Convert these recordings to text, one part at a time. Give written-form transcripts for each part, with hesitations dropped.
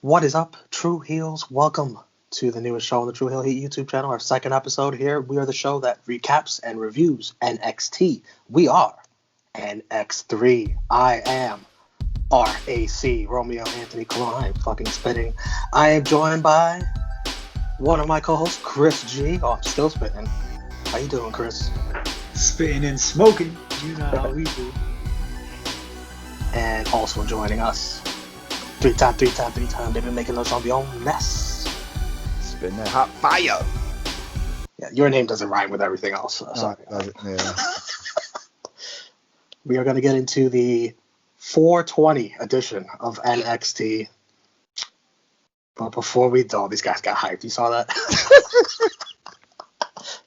What is up, True Heels? Welcome to the newest show on the True Heel Heat YouTube channel. Our second episode here. We are the show that recaps and reviews NXT. We are NX3. I am RAC, Romeo Anthony Cologne. I am fucking spitting. I am joined by one of my co-hosts, Chris G. Oh, I'm still spitting. How you doing, Chris? Spitting and smoking. You know how we do. And also joining us, three time. They've been making those champion, Ness. Spitting that hot fire. Yeah, your name doesn't rhyme with everything else. So sorry. Yeah. We are going to get into the 420 edition of NXT. But before we do, these guys got hyped. You saw that?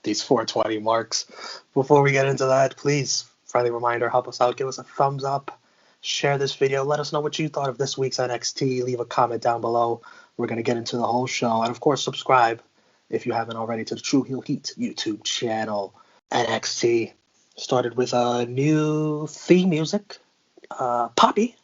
These 420 marks. Before we get into that, please, friendly reminder, help us out. Give us a thumbs up. Share this video. Let us know what you thought of this week's NXT. Leave a comment down below. We're going to get into the whole show. And, of course, subscribe if you haven't already to the True Heel Heat YouTube channel. NXT started with a new theme music, Poppy.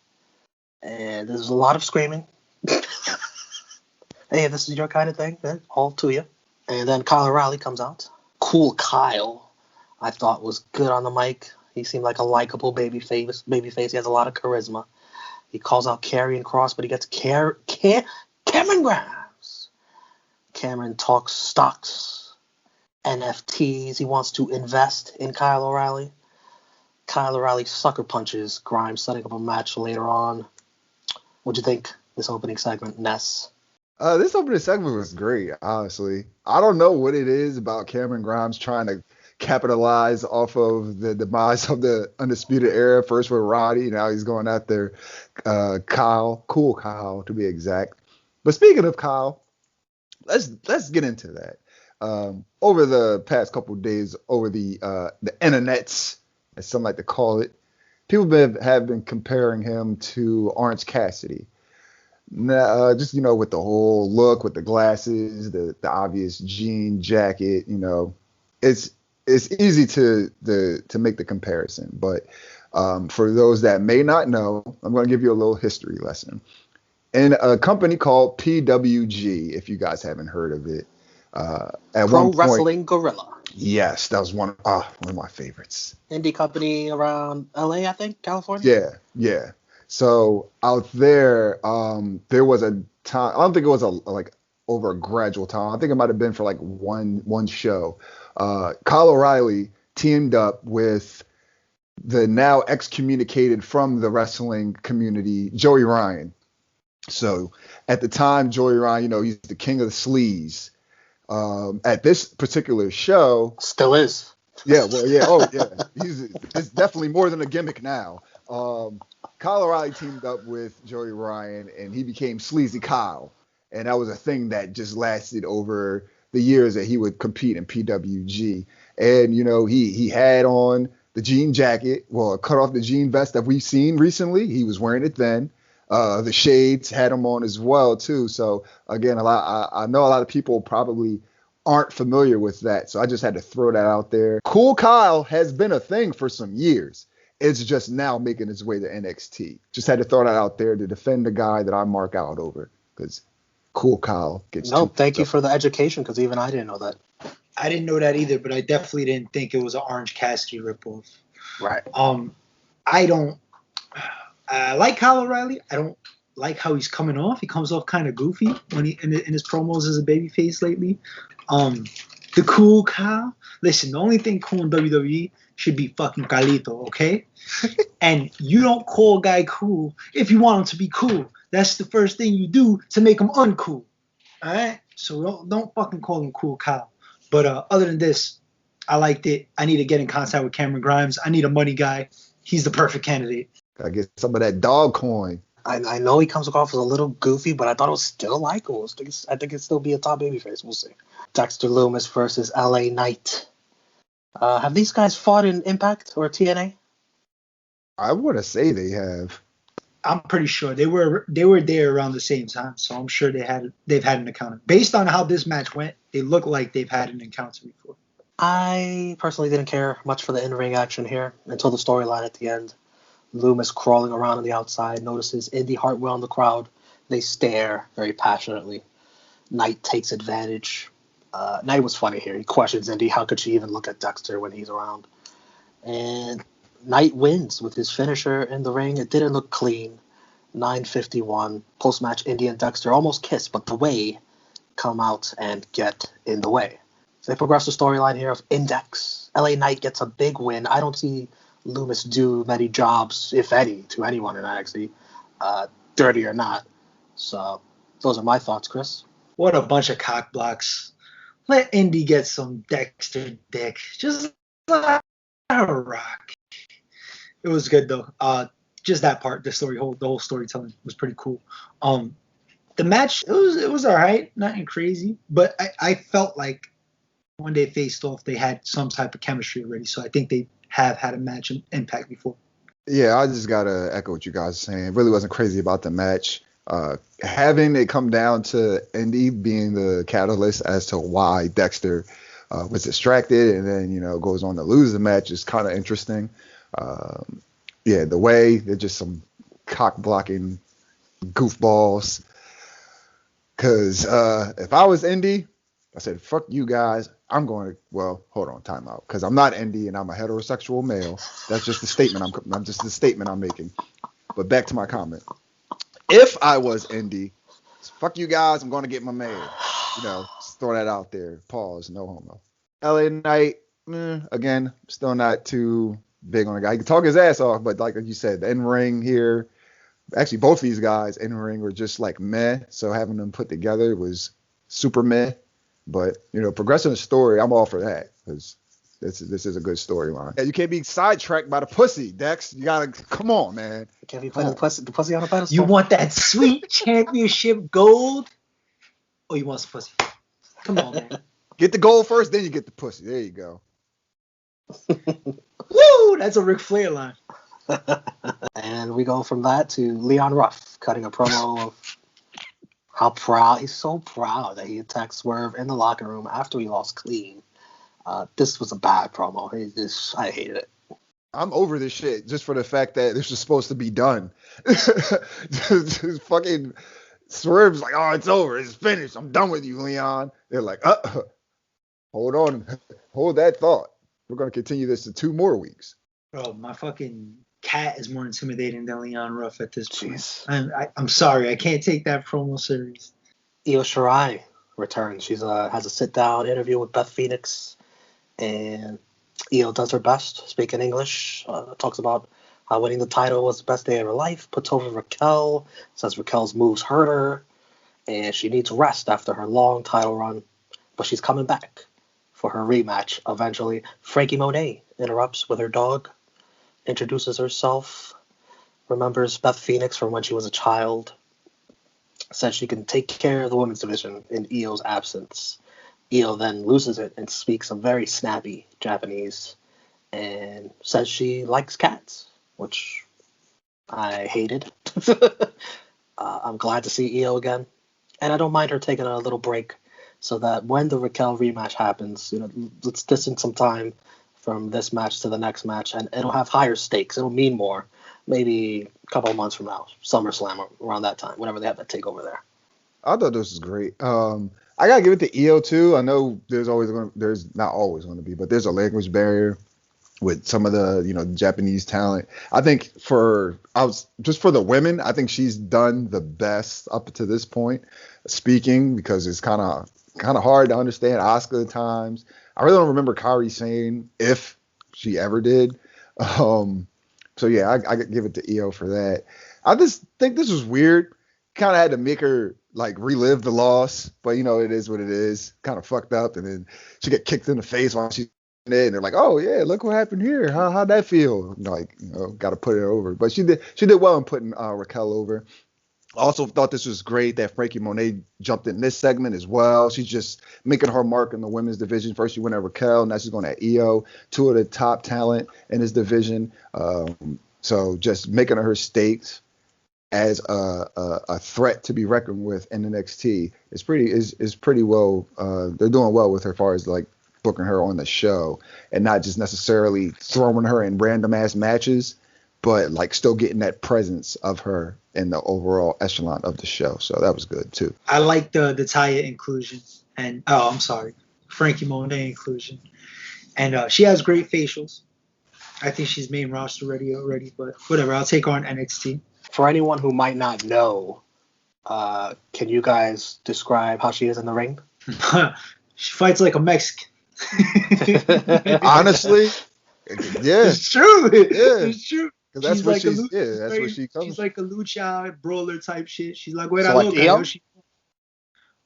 And there's a lot of screaming. Hey, if this is your kind of thing, then all to you. And then Kyle O'Reilly comes out. Cool Kyle, I thought, was good on the mic. He seemed like a likable babyface. He has a lot of charisma. He calls out Karrion Kross, but he gets Cameron Grimes. Cameron talks stocks, NFTs. He wants to invest in Kyle O'Reilly. Kyle O'Reilly sucker punches Grimes, setting up a match later on. What'd you think this opening segment, Ness? This opening segment was great, honestly. I don't know what it is about Cameron Grimes trying to capitalize off of the demise of the Undisputed Era, first with Roddy, now he's going after Kyle, Cool Kyle to be exact. But speaking of Kyle, let's get into that. Over the past couple of days, over the internets, as some like to call it, people have been comparing him to Orange Cassidy. Just, with the whole look, with the glasses, the obvious jean jacket, it's easy to make the comparison. But for those that may not know, I'm going to give you a little history lesson. In a company called PWG, if you guys haven't heard of it, at Pro one point, Wrestling Gorilla. Yes, that was one of my favorites. Indie company around LA, I think, California. Yeah. So out there, there was a time. I don't think it was over a gradual time. I think it might have been for like one show. Kyle O'Reilly teamed up with the now excommunicated from the wrestling community, Joey Ryan. So at the time, Joey Ryan, he's the king of the sleaze. At this particular show, Still is. yeah, well, yeah, oh yeah, it's definitely more than a gimmick now. Kyle O'Reilly teamed up with Joey Ryan, and he became Sleazy Kyle, and that was a thing that just lasted over the years that he would compete in PWG. And he had on the jean jacket, cut off the jean vest that we've seen recently. He was wearing it then. The shades had him on as well too. So again, I know a lot of people probably aren't familiar with that, so I just had to throw that out there. Cool Kyle has been a thing for some years. It's just now making its way to NXT. Just had to throw that out there to defend the guy that I mark out over, because Cool Kyle gets. No, thank you for the education, because even I didn't know that. I didn't know that either, but I definitely didn't think it was an Orange Cassidy ripoff. Right. I like Kyle O'Reilly. I don't like how he's coming off. He comes off kind of goofy when he in his promos as a babyface lately. The Cool Kyle. Listen, the only thing cool in WWE should be fucking Carlito, okay? And you don't call a guy cool if you want him to be cool. That's the first thing you do to make him uncool. All right? So don't fucking call him Cool Kyle. But other than this, I liked it. I need to get in contact with Cameron Grimes. I need a money guy. He's the perfect candidate. Gotta get some of that dog coin. I know he comes across as a little goofy, but I thought it was still likable. I think it'd still be a top babyface. We'll see. Dexter Lumis versus LA Knight. Have these guys fought in Impact or TNA? I want to say they have. I'm pretty sure they were there around the same time, so I'm sure they've had an encounter. Based on how this match went, they look like they've had an encounter before. I personally didn't care much for the in-ring action here until the storyline at the end. Loomis crawling around on the outside, notices Indy Hartwell in the crowd, They stare very passionately. Knight takes advantage. Knight was funny here. He questions Indy. How could she even look at Dexter when he's around? And Knight wins with his finisher in the ring. It didn't look clean. 9:51. Post-match, Indy and Dexter almost kiss, but the Way come out and get in the way. So they progress the storyline here of Index. LA Knight gets a big win. I don't see Loomis do many jobs, if any, to anyone in NXT, dirty or not. So those are my thoughts, Chris. What a bunch of cock blocks. Let Indy get some Dexter dick. Just let her rock. It was good though. Just that part, the whole storytelling was pretty cool. The match, it was all right, nothing crazy, but I felt like when they faced off, they had some type of chemistry already. So I think they have had a match impact before. Yeah, I just gotta echo what you guys are saying. It really wasn't crazy about the match. Having it come down to Indy being the catalyst as to why Dexter was distracted and then goes on to lose the match is kind of interesting. Yeah, the Way they're just some cock blocking goofballs. Because if I was Indy, I said, fuck you guys. I'm going to, well, hold on, time out. Because I'm not Indy and I'm a heterosexual male. That's just the statement I'm just the statement I'm making. But back to my comment. If I was Indy, fuck you guys, I'm going to get my man. Just throw that out there. Pause, no homo. LA Knight, again, still not too big on the guy. He can talk his ass off, but like you said, the in-ring here, actually both of these guys in-ring were just like meh, so having them put together was super meh. But, progressing the story, I'm all for that, because this is a good storyline. Yeah, you can't be sidetracked by the pussy, Dex. You gotta, come on, man. You can't be putting the pussy on a pedestal. You want that sweet championship gold, or you want some pussy? Come on, man. Get the gold first, then you get the pussy. There you go. Woo! That's a Ric Flair line. And we go from that to Leon Ruff cutting a promo of he's so proud that he attacked Swerve in the locker room after he lost clean. This was a bad promo. I hated it. I'm over this shit just for the fact that this was supposed to be done. Just fucking Swerve's like, oh, it's over. It's finished. I'm done with you, Leon. They're like, hold on. Hold that thought. We're going to continue this in 2 more weeks. Bro, my fucking cat is more intimidating than Leon Ruff at this point. Jeez. I'm sorry. I can't take that promo serious. Io Shirai returns. She has a sit-down interview with Beth Phoenix. And Io does her best, speaking English. Talks about how winning the title was the best day of her life. Puts over Raquel. Says Raquel's moves hurt her. And she needs rest after her long title run. But she's coming back for her rematch eventually. Frankie Monet interrupts with her dog. Introduces herself. Remembers Beth Phoenix from when she was a child. Says she can take care of the women's division in Io's absence. Io then loses it and speaks a very snappy Japanese and says she likes cats, which I hated. I'm glad to see Io again. And I don't mind her taking a little break so that when the Raquel rematch happens, let's distance some time from this match to the next match, and it'll have higher stakes. It'll mean more. Maybe a couple of months from now, SummerSlam, around that time, whenever they have that takeover there. I thought this was great. I gotta give it to Io too. I know there's not always going to be, but there's a language barrier with some of the Japanese talent. I think for the women, I think she's done the best up to this point speaking, because it's kind of hard to understand Asuka at times. I really don't remember Kairi saying if she ever did. So yeah, I give it to Io for that. I just think this was weird. Kind of had to make her like relive the loss, but it is what it is. Kind of fucked up, and then she got kicked in the face while she's in it, and they're like, "Oh yeah, look what happened here. How'd that feel?" Got to put it over. But she did well in putting Raquel over. Also thought this was great that Frankie Monet jumped in this segment as well. She's just making her mark in the women's division. First she went at Raquel, now she's going at Io, 2 of the top talent in this division. So just making her stakes as a threat to be reckoned with in NXT is pretty well. They're doing well with her as far as like booking her on the show and not just necessarily throwing her in random ass matches, but like still getting that presence of her in the overall echelon of the show. So that was good too. I like the Taya inclusion and I'm sorry, Frankie Monet inclusion, and she has great facials. I think she's main roster already, but whatever. I'll take her on NXT. For anyone who might not know, can you guys describe how she is in the ring? She fights like a Mexican. Honestly, yeah, It's true. Yeah. It's true. That's what that's what she comes. She's like a lucha brawler type shit. She's like, where So I like look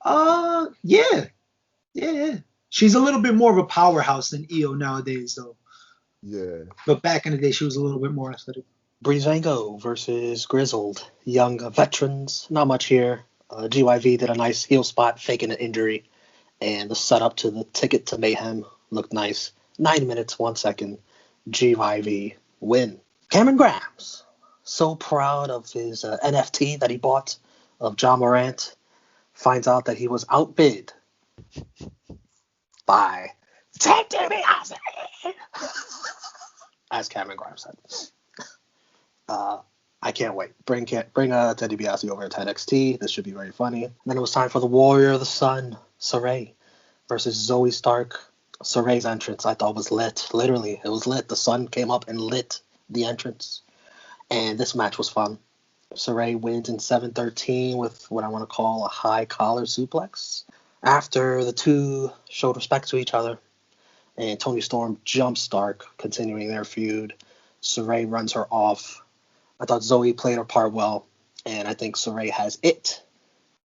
Io? yeah. She's a little bit more of a powerhouse than Io nowadays, though. Yeah. But back in the day, she was a little bit more athletic. Breezango versus Grizzled. Young veterans. Not much here. GYV did a nice heel spot, faking an injury. And the setup to the ticket to Mayhem looked nice. 9 minutes, 1 second. GYV win. Cameron Grimes. So proud of his NFT that he bought of John Morant. Finds out that he was outbid by Ted DiBiase. As Cameron Grimes said. I can't wait. Bring Ted DiBiase over to NXT. This should be very funny. And then it was time for the Warrior of the Sun, Sarray, versus Zoe Stark. Sarray's entrance I thought was lit. Literally, it was lit. The sun came up and lit the entrance. And this match was fun. Sarray wins in 7:13 with what I want to call a high collar suplex. After the two showed respect to each other, and Toni Storm jumps Stark, continuing their feud. Sarray runs her off. I thought Zoe played her part well, and I think Sarray has it.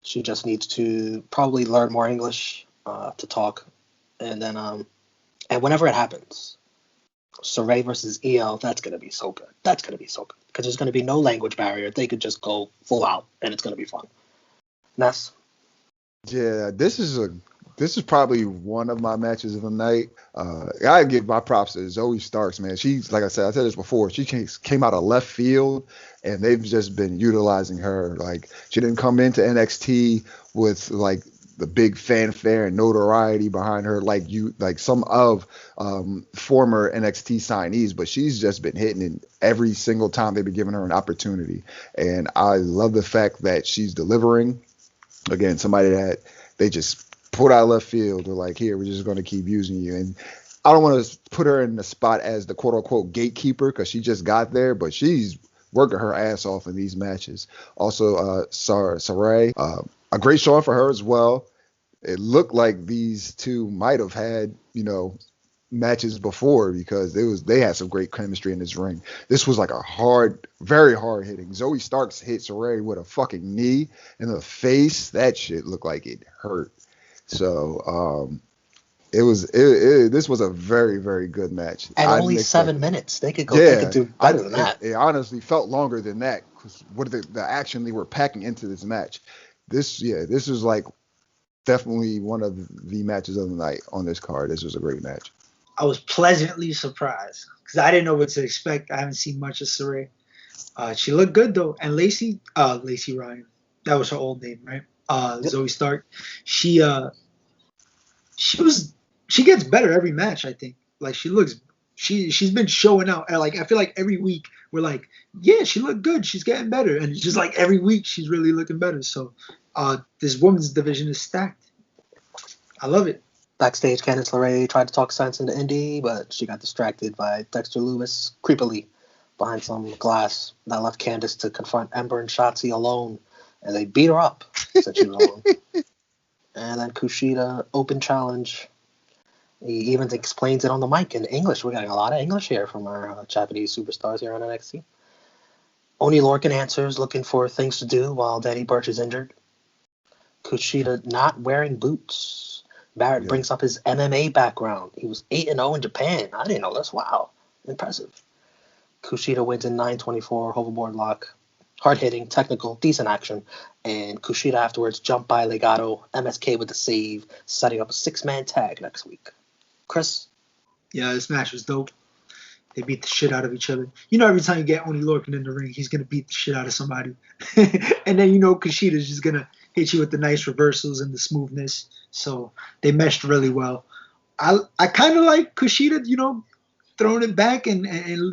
She just needs to probably learn more English to talk, and then and whenever it happens, Sarray versus Io, that's gonna be so good. That's gonna be so good because there's gonna be no language barrier. They could just go full out, and it's gonna be fun. Ness? Yeah, this is probably one of my matches of the night. I give my props to Zoe Starks, man. She's, like I said this before, she came out of left field, and they've just been utilizing her. Like, she didn't come into NXT with like the big fanfare and notoriety behind her like some of former NXT signees, but she's just been hitting it every single time they've been giving her an opportunity. And I love the fact that she's delivering. Again, somebody that they just put out left field. They're like, here, we're just going to keep using you. And I don't want to put her in the spot as the quote-unquote gatekeeper because she just got there, but she's working her ass off in these matches. Also, Sarray, a great showing for her as well. It looked like these two might have had, matches before because they had some great chemistry in this ring. This was like a very hard hitting. Zoe Starks hit Sarray with a fucking knee in the face. That shit looked like it hurt. So this was a very, very good match. And only 7 minutes. They could do better than that. It honestly felt longer than that because what the action they were packing into this match. This was like definitely one of the matches of the night on this card. This was a great match. I was pleasantly surprised because I didn't know what to expect. I haven't seen much of Sarray. She looked good though, and Lacey Ryan, that was her old name, right? Yep. Zoe Stark. She gets better every match. I think like she's been showing out. And like I feel like every week we're like, yeah, she looked good. She's getting better, and it's just like every week she's really looking better. So this women's division is stacked. I love it. Backstage, Candice LeRae tried to talk sense into Indy, but she got distracted by Dexter Lewis creepily behind some glass. That left Candice to confront Ember and Shotzi alone, and they beat her up since she was alone. And then Kushida, open challenge. He even explains it on the mic in English. We're getting a lot of English here from our Japanese superstars here on NXT. Oni Lorcan answers, looking for things to do while Danny Burch is injured. Kushida not wearing boots. Barrett brings up his MMA background. He was 8-0 in Japan. I didn't know this. Wow. Impressive. Kushida wins in 9:24, hoverboard lock. Hard-hitting, technical, decent action. And Kushida afterwards jumped by Legato, MSK with the save, setting up a 6-man tag next week. Chris? Yeah, this match was dope. They beat the shit out of each other. Every time you get Oni Lorcan in the ring, he's going to beat the shit out of somebody. And then Kushida's just going to hit you with the nice reversals and the smoothness. So they meshed really well. I kind of like Kushida, throwing it back and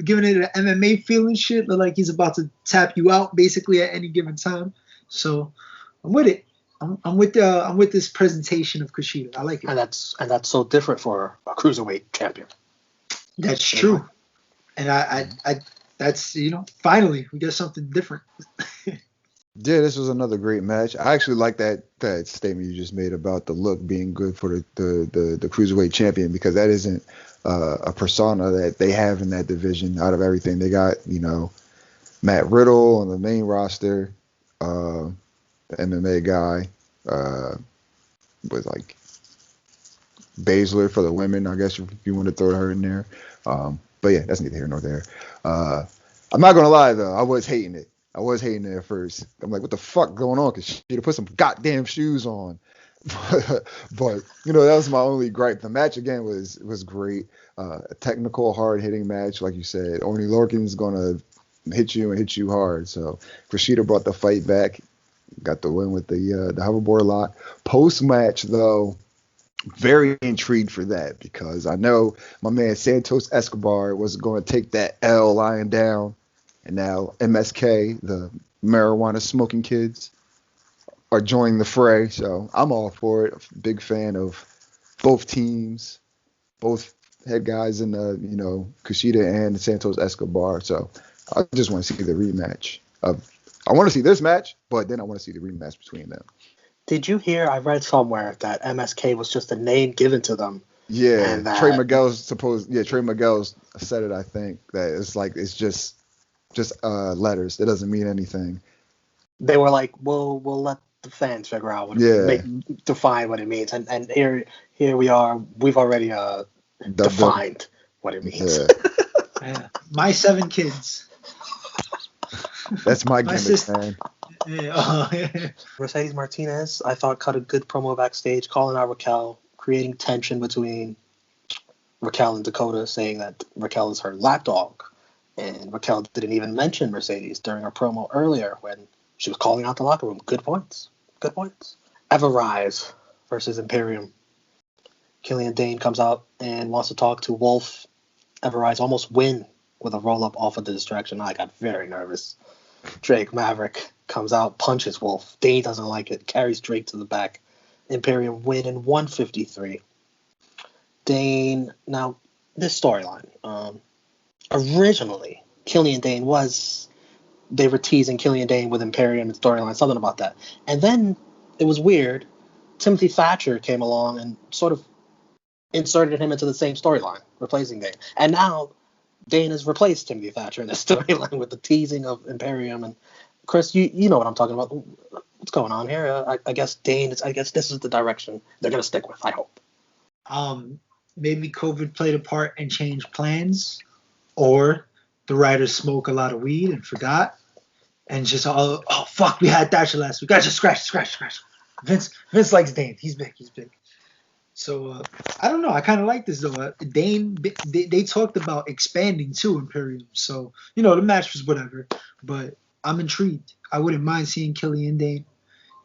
giving it an MMA feel and shit. Look like he's about to tap you out basically at any given time. So I'm with it. I'm with this presentation of Kushida. I like it. And that's so different for a cruiserweight champion. That's true. And I that's, finally we got something different. Yeah, this was another great match. I actually like that statement you just made about the look being good for the cruiserweight champion, because that isn't a persona that they have in that division. Out of everything, they got Matt Riddle on the main roster, the MMA guy, with like Baszler for the women, I guess if you want to throw her in there. But yeah, that's neither here nor there. I'm not gonna lie though, I was hating it at first. I'm like, what the fuck going on? Because she had to put some goddamn shoes on. But that was my only gripe. The match again was great. A technical, hard hitting match, like you said. Only Lorcan's gonna hit you and hit you hard. So Kushida brought the fight back, got the win with the hoverboard lock. Post match though, very intrigued for that, because I know my man Santos Escobar was going to take that L lying down, and now MSK, the marijuana smoking kids, are joining the fray. So I'm all for it. Big fan of both teams, both head guys in the Kushida and Santos Escobar. So I just want to see the rematch. I want to see this match, but then I want to see the rematch between them. Did you hear? I read somewhere that MSK was just a name given to them. Yeah, Trey Miguel's Trey Miguel's said it. I think that it's just letters. It doesn't mean anything. They were like, we'll let the fans figure out define what it means, and here we are. We've already defined what it means. Yeah. My 7 kids. That's my gimmick, man. Yeah. Mercedes Martinez, I thought, cut a good promo backstage, calling out Raquel, creating tension between Raquel and Dakota, saying that Raquel is her lapdog. And Raquel didn't even mention Mercedes during her promo earlier when she was calling out the locker room. Good points. Eva Rise versus Imperium. Killian Dane comes out and wants to talk to Wolf. Eva Rise almost win with a roll-up off of the distraction. I got very nervous. Drake Maverick comes out, punches Wolf. Dane doesn't like it, carries Drake to the back. Imperium win in 153. Dane, now, this storyline. Originally, Killian Dane they were teasing Killian Dane with Imperium and storyline, something about that. And then it was weird. Timothy Thatcher came along and sort of inserted him into the same storyline, replacing Dane. And now Dane has replaced Timothy Thatcher in this storyline with the teasing of Imperium. And Chris, you know what I'm talking about. What's going on here? I guess Dane. I guess this is the direction they're gonna stick with. I hope. Maybe COVID played a part and changed plans, or the writers smoke a lot of weed and forgot, and just oh fuck, we had Thatcher last week. I just scratch. Vince likes Dane. He's big. So I don't know. I kind of like this though. Dane, they talked about expanding to Imperium, so the match was whatever. But I'm intrigued. I wouldn't mind seeing Killian Dane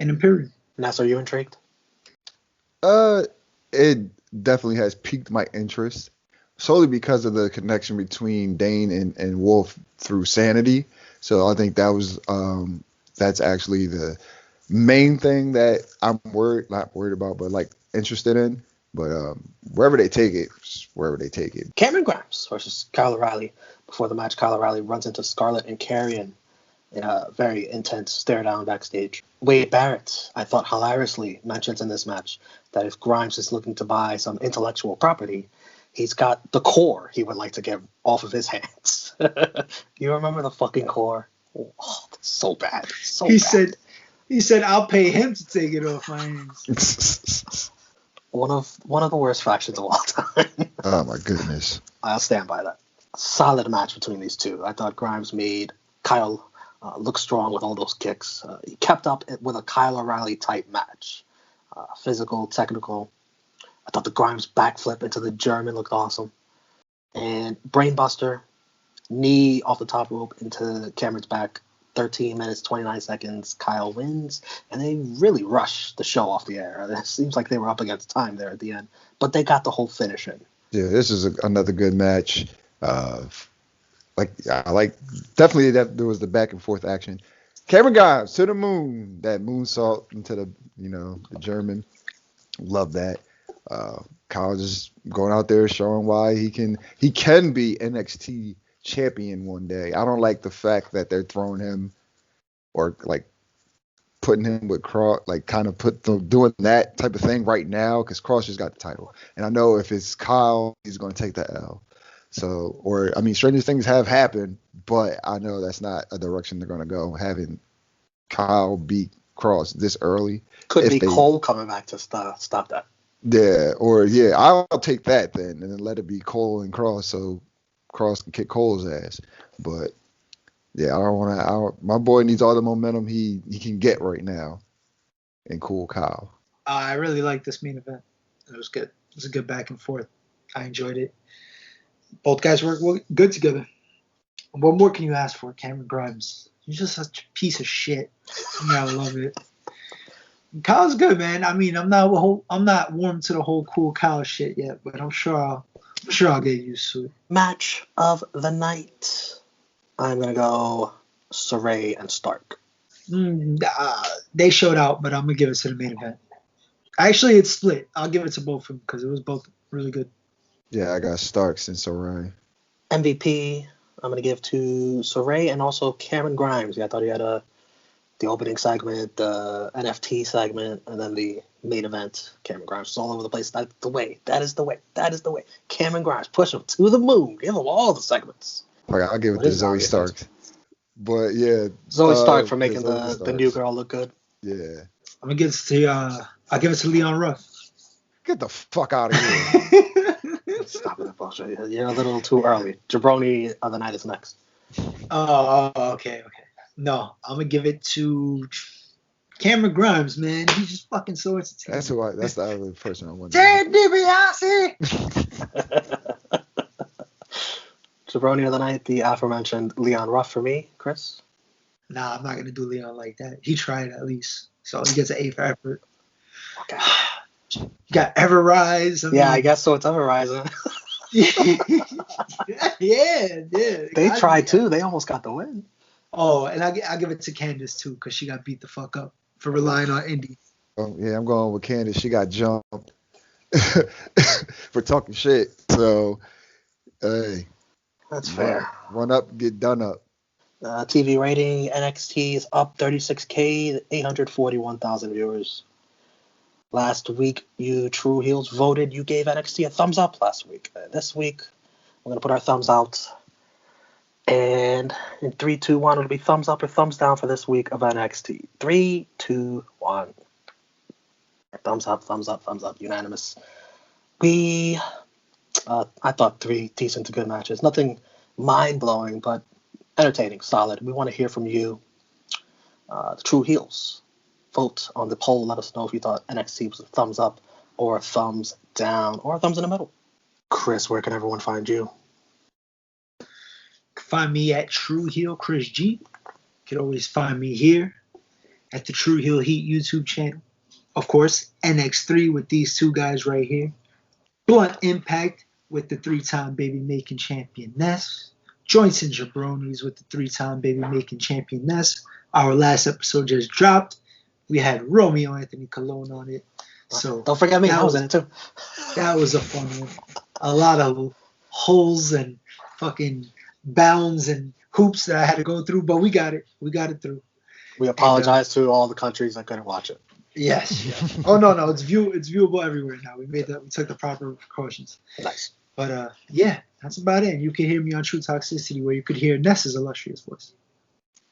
and Imperium. Ness, are you intrigued? It definitely has piqued my interest, solely because of the connection between Dane and Wolf through Sanity. So I think that's actually the main thing that I'm not worried about, but like interested in. But wherever they take it. Cameron Grimes versus Kyle O'Reilly. Before the match, Kyle O'Reilly runs into Scarlett and Carrion in a very intense stare down backstage. Wade Barrett, I thought hilariously, mentions in this match that if Grimes is looking to buy some intellectual property, he's got the core he would like to get off of his hands. You remember the fucking core? Oh, that's so bad. He said, I'll pay him to take it off my hands. One of the worst factions of all time. Oh my goodness. I'll stand by that. Solid match between these two. I thought Grimes made Kyle look strong with all those kicks. He kept up with a Kyle O'Reilly type match. Physical, technical. I thought the Grimes backflip into the German looked awesome. And Brainbuster, knee off the top rope into Cameron's back. 13 minutes, 29 seconds. Kyle wins. And they really rushed the show off the air. It seems like they were up against time there at the end. But they got the whole finish in. Yeah, this is another good match. I like definitely that there was the back and forth action. Cameron Grimes to the moon, that moonsault into the German. Love that. Kyle just going out there showing why he can be NXT champion one day. I don't like the fact that they're throwing him or like putting him with Cross, like kind of doing that type of thing right now because Cross just got the title, and I know if it's Kyle, he's going to take the L. So, stranger things have happened, but I know that's not a direction they're going to go. Having Kyle beat Cross this early could be Cole coming back to stop that. Yeah, I'll take that then, and then let it be Cole and Cross, so Cross can kick Cole's ass. But yeah, I don't want to. My boy needs all the momentum he can get right now. And cool Kyle. I really like this main event. It was good. It was a good back and forth. I enjoyed it. Both guys work good together. What more can you ask for, Cameron Grimes? You're just such a piece of shit. I love it. Kyle's good, man. I mean, I'm not warm to the whole cool Kyle shit yet, but I'm sure I'll get used to it. Match of the night. I'm gonna go Sarray and Stark. They showed out, but I'm gonna give it to the main event. Actually, it's split. I'll give it to both of them because it was both really good. Yeah, I got Starks and Sarray. MVP, I'm gonna give to Sarray and also Cameron Grimes. Yeah, I thought he had the opening segment, the NFT segment, and then the main event. Cameron Grimes was all over the place. That's the way. That is the way. That is the way. Cameron Grimes, push him to the moon. Give him all the segments. Okay, I'll give it to Zoe Stark. But yeah, Zoe Stark for making the new girl look good. Yeah, I'm gonna give it to I'll give it to Leon Ruff. Get the fuck out of here. Stop that bullshit. You're a little too early. Jabroni of the night is next. Oh, okay. No, I'm gonna give it to Cameron Grimes, man. He's just fucking so entertaining. That's the other person I want. Ted DiBiase. Jabroni of the night, the aforementioned Leon Ruff for me, Chris. Nah, I'm not gonna do Leon like that. He tried at least, so he gets an A for effort. Okay. You got Everrise. I guess so. It's Everrise. yeah. They tried too. They almost got the win. Oh, and I give it to Candace too, because she got beat the fuck up for relying on Indy. Oh yeah, I'm going with Candace. She got jumped for talking shit. So, hey, that's fair. Run up, get done up. TV rating, NXT is up 36K, 841,000 viewers. Last week, you True Heels voted. You gave NXT a thumbs up last week. This week, we're going to put our thumbs out. And in 3, 2, 1, it'll be thumbs up or thumbs down for this week of NXT. 3, 2, 1. Thumbs up, thumbs up, thumbs up. Unanimous. I thought 3 decent to good matches. Nothing mind-blowing, but entertaining, solid. We want to hear from you, the True Heels. Vote on the poll. Let us know if you thought NXT was a thumbs up or a thumbs down or a thumbs in the middle. Chris, where can everyone find you? Find me at True Heel Chris G. You can always find me here at the True Heel Heat YouTube channel. Of course, NX3 with these two guys right here. Blunt Impact with the 3-time baby making champion Ness. Joints and Jabronis with the 3-time baby making champion Ness. Our last episode just dropped. We had Romeo Anthony Colon on it. So don't forget me. I was in it too. That was a fun one. A lot of holes and fucking bounds and hoops that I had to go through, but we got it. We got it through. We apologize to all the countries that couldn't watch it. Yes. Oh no, it's viewable everywhere now. We took the proper precautions. Nice. But yeah, that's about it. And you can hear me on True Toxicity, where you could hear Ness's illustrious voice.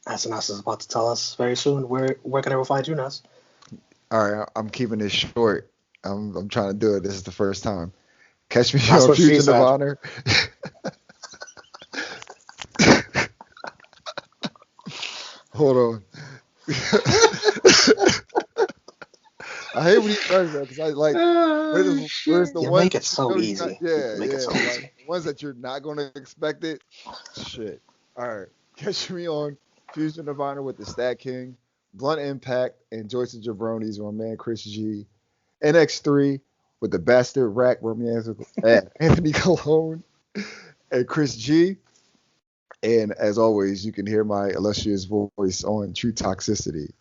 As Ness is about to tell us very soon. Where can everyone find you, Ness? All right, I'm keeping this short. I'm trying to do it. This is the first time. Catch me on Fusion of Honor. Hold on. I hate when he does that because I like. Where's the one? Make it so easy. Make it so easy. Like, ones that you're not going to expect it. Shit. All right. Catch me on Fusion of Honor with the Stat King, Blunt Impact, and Joyce and Jabronis with my man Chris G. NX3 with the Bastard Rack, Romeo Anthony Colon, and Chris G. And as always, you can hear my illustrious voice on True Toxicity.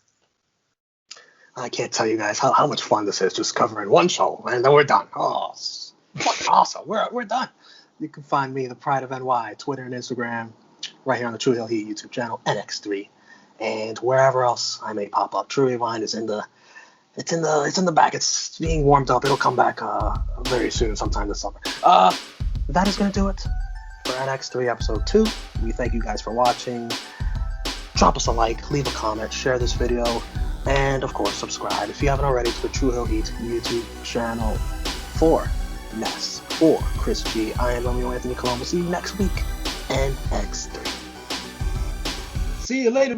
I can't tell you guys how much fun this is just covering one show, and then we're done. Oh, it's fucking awesome. We're done. You can find me, the Pride of NY, Twitter and Instagram, right here on the True Hill Heat YouTube channel, NX3, and wherever else I may pop up. True Rewind is in the back. It's being warmed up. It'll come back very soon, sometime this summer. That is gonna do it for NX3 episode 2. We thank you guys for watching. Drop us a like, leave a comment, share this video, and of course subscribe if you haven't already to the True Hill Heat YouTube channel. For Ness, for Chris G, I am Romeo Anthony Colombo. See you next week, NX3. See you later,